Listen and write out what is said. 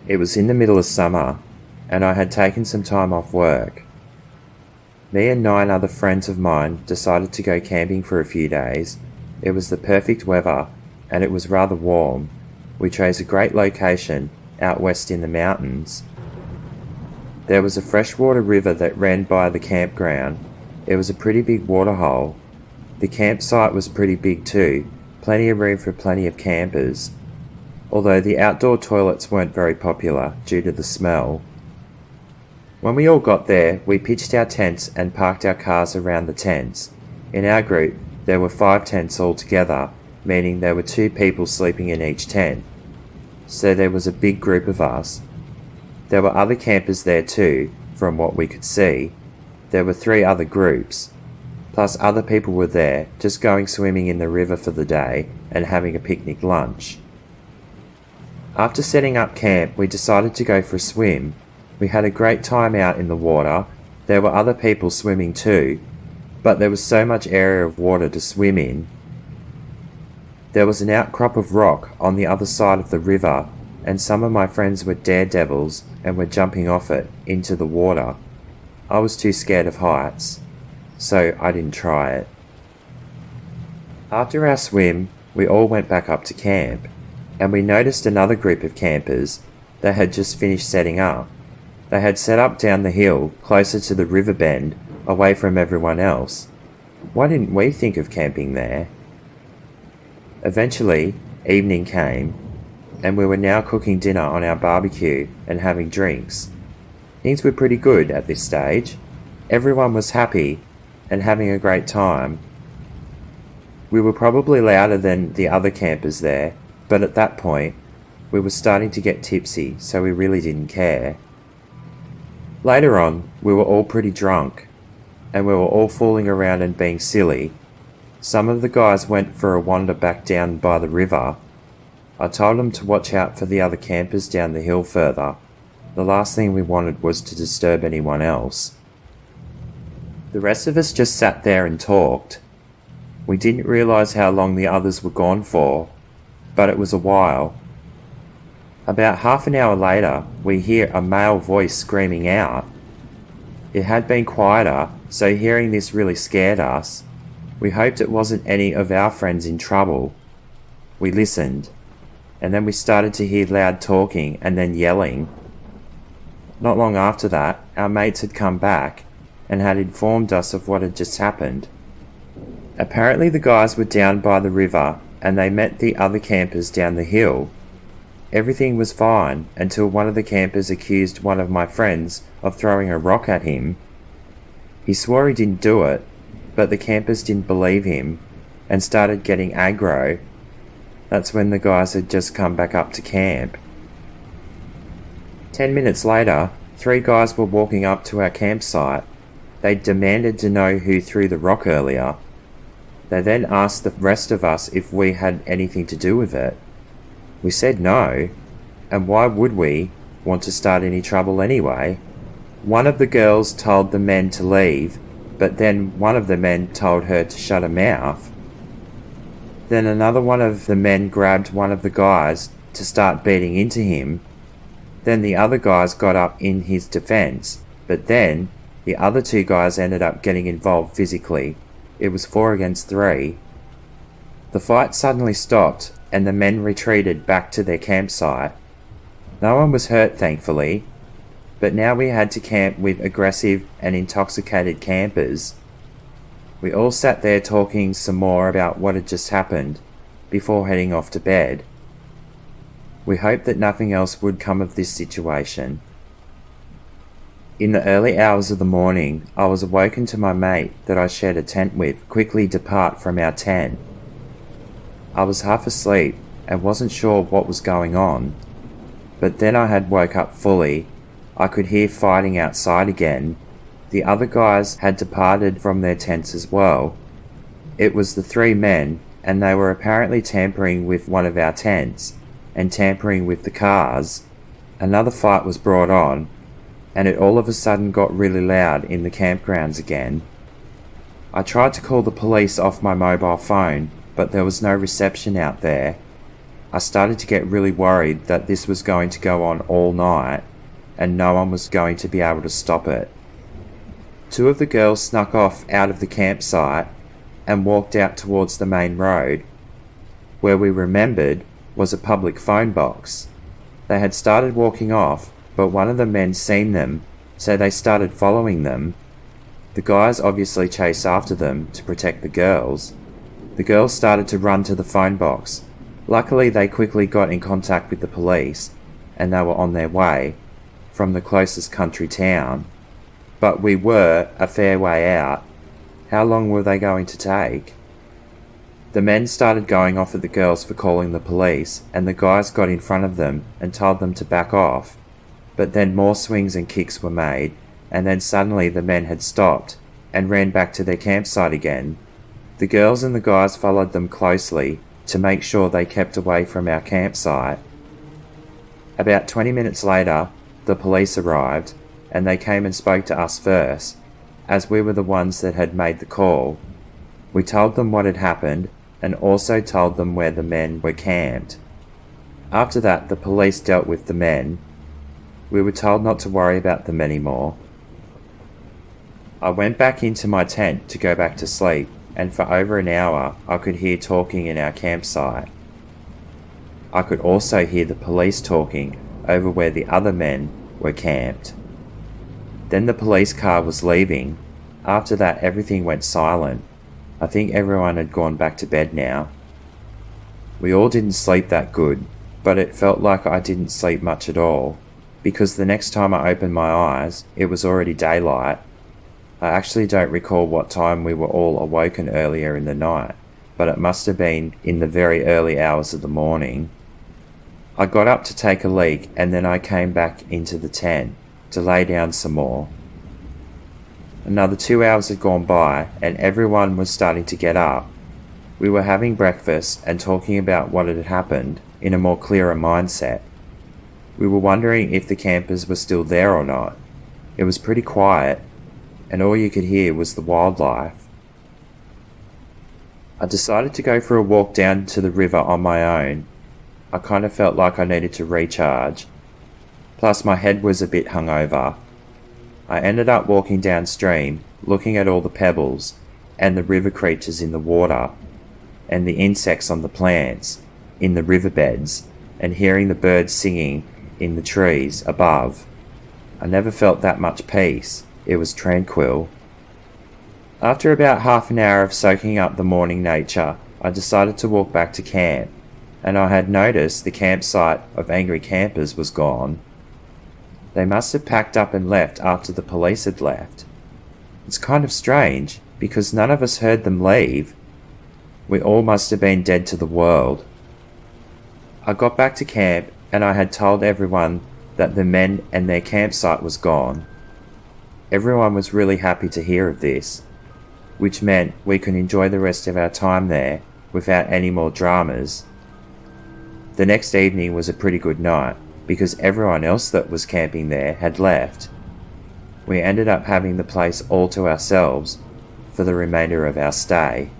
It was in the middle of summer, and I had taken some time off work. Me and 9 other friends of mine decided to go camping for a few days. It was the perfect weather, and it was rather warm. We chose a great location out west in the mountains. There was a freshwater river that ran by the campground. It was a pretty big waterhole. The campsite was pretty big too, plenty of room for plenty of campers, although the outdoor toilets weren't very popular due to the smell. When we all got there, we pitched our tents and parked our cars around the tents. In our group, there were 5 tents altogether, meaning there were 2 people sleeping in each tent. So there was a big group of us. There were other campers there too, from what we could see. There were 3 other groups, plus other people were there, just going swimming in the river for the day and having a picnic lunch. After setting up camp, we decided to go for a swim. We had a great time out in the water. There were other people swimming too, but there was so much area of water to swim in. There was an outcrop of rock on the other side of the river, and some of my friends were daredevils and were jumping off it into the water. I was too scared of heights, so I didn't try it. After our swim, we all went back up to camp, and we noticed another group of campers that had just finished setting up. They had set up down the hill, closer to the river bend, away from everyone else. Why didn't we think of camping there? Eventually, evening came, and we were now cooking dinner on our barbecue and having drinks. Things were pretty good at this stage. Everyone was happy and having a great time. We were probably louder than the other campers there, but at that point, we were starting to get tipsy, so we really didn't care. Later on, we were all pretty drunk, and we were all fooling around and being silly. Some of the guys went for a wander back down by the river. I told them to watch out for the other campers down the hill further. The last thing we wanted was to disturb anyone else. The rest of us just sat there and talked. We didn't realize how long the others were gone for, but it was a while. About half an hour later, we hear a male voice screaming out. It had been quieter, so hearing this really scared us. We hoped it wasn't any of our friends in trouble. We listened, and then we started to hear loud talking and then yelling. Not long after that, our mates had come back and had informed us of what had just happened. Apparently the guys were down by the river and they met the other campers down the hill. Everything was fine until one of the campers accused one of my friends of throwing a rock at him. He swore he didn't do it, but the campers didn't believe him and started getting aggro. That's when the guys had just come back up to camp. 10 minutes later, 3 guys were walking up to our campsite. They demanded to know who threw the rock earlier. They then asked the rest of us if we had anything to do with it. We said no, and why would we want to start any trouble anyway? One of the girls told the men to leave, but then one of the men told her to shut her mouth. Then another one of the men grabbed one of the guys to start beating into him. Then the other guys got up in his defense, but then the other 2 guys ended up getting involved physically. It was 4 against 3. The fight suddenly stopped and the men retreated back to their campsite. No one was hurt, thankfully, but now we had to camp with aggressive and intoxicated campers. We all sat there talking some more about what had just happened before heading off to bed. We hoped that nothing else would come of this situation. In the early hours of the morning, I was awoken to my mate that I shared a tent with quickly depart from our tent. I was half asleep and wasn't sure what was going on, but then I had woke up fully. I could hear fighting outside again. The other guys had departed from their tents as well. It was the 3 men, and they were apparently tampering with one of our tents and tampering with the cars. Another fight was brought on, and it all of a sudden got really loud in the campgrounds again. I tried to call the police off my mobile phone, but there was no reception out there. I started to get really worried that this was going to go on all night and no one was going to be able to stop it. Two of the girls snuck off out of the campsite and walked out towards the main road. Where we remembered was a public phone box. They had started walking off, but one of the men seen them, so they started following them. The guys obviously chased after them to protect the girls. The girls started to run to the phone box. Luckily, they quickly got in contact with the police, and they were on their way from the closest country town. But we were a fair way out. How long were they going to take? The men started going off at the girls for calling the police, and the guys got in front of them and told them to back off. But then more swings and kicks were made, and then suddenly the men had stopped and ran back to their campsite again. The girls and the guys followed them closely to make sure they kept away from our campsite. About 20 minutes later, the police arrived, and they came and spoke to us first, as we were the ones that had made the call. We told them what had happened, and also told them where the men were camped. After that, the police dealt with the men. We were told not to worry about them anymore. I went back into my tent to go back to sleep, and for over an hour I could hear talking in our campsite. I could also hear the police talking over where the other men were camped. Then the police car was leaving. After that, everything went silent. I think everyone had gone back to bed now. We all didn't sleep that good, but it felt like I didn't sleep much at all, because the next time I opened my eyes, it was already daylight. I actually don't recall what time we were all awoken earlier in the night, but it must have been in the very early hours of the morning. I got up to take a leak, and then I came back into the tent to lay down some more. Another 2 hours had gone by, and everyone was starting to get up. We were having breakfast and talking about what had happened in a more clearer mindset. We were wondering if the campers were still there or not. It was pretty quiet, and all you could hear was the wildlife. I decided to go for a walk down to the river on my own. I kind of felt like I needed to recharge. Plus my head was a bit hungover. I ended up walking downstream, looking at all the pebbles, and the river creatures in the water, and the insects on the plants, in the riverbeds, and hearing the birds singing in the trees above. I never felt that much peace. It was tranquil. After about half an hour of soaking up the morning nature, I decided to walk back to camp, and I had noticed the campsite of Angry Campers was gone. They must have packed up and left after the police had left. It's kind of strange, because none of us heard them leave. We all must have been dead to the world. I got back to camp, and I had told everyone that the men and their campsite was gone. Everyone was really happy to hear of this, which meant we could enjoy the rest of our time there without any more dramas. The next evening was a pretty good night, because everyone else that was camping there had left. We ended up having the place all to ourselves for the remainder of our stay.